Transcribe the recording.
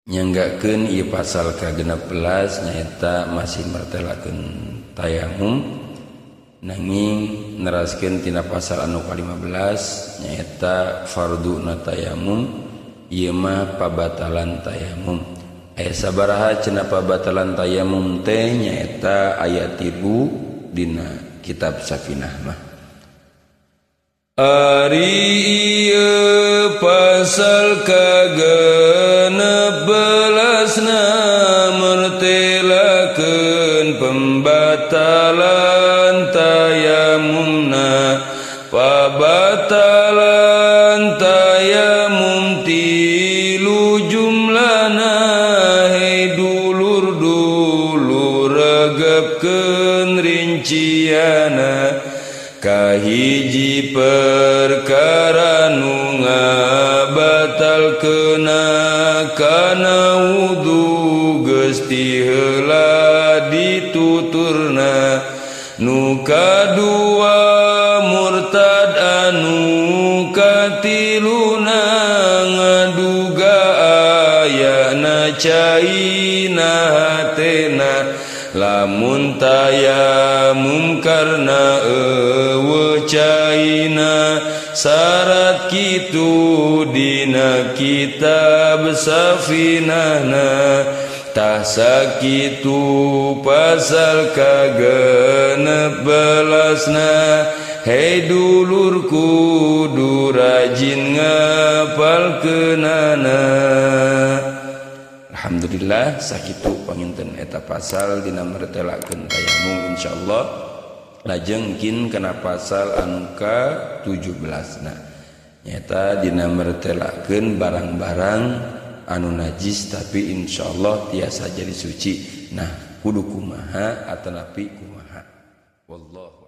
nyanggakeun ieu pasal ka-16 nyaeta masih martelakeun tayamum nanging neraskeun tina pasal anu ka-15 nyaeta farduna tayamum ieu mah pabatalan tayamum. Aya sabaraha cenah pabatalan tayamum teh nyaeta aya 3 dina kitab Safinah mah. Ari ieu pasal ka-16 martelakeun pembatalan tayamumna. Pabatalan tayamum tilu jumlana, hei dulur-dulur regepkeun rinciana. Kahiji perkara nu ngabatalkeunna kana wudu geus ti heula dituturna. Nu kadua murtad anu katiluna ngaduga ayana caina hatena. Lamun tayamum karna eueuh caina syarat kitu dina kitab Safinahna. Tah sakitu pasal ka-16 hei dulur kudu rajin ngapalkeunana. Alhamdulillah sakitu panginten eta pasal dina martelakeun tayamum insyaallah. Lajeng kin kana pasal anu ka-17 nyaeta dina martelakeun barang-barang anu najis tapi insyaallah tiasa jadi suci. Nah kudu kumaha atanapi kumaha wallahu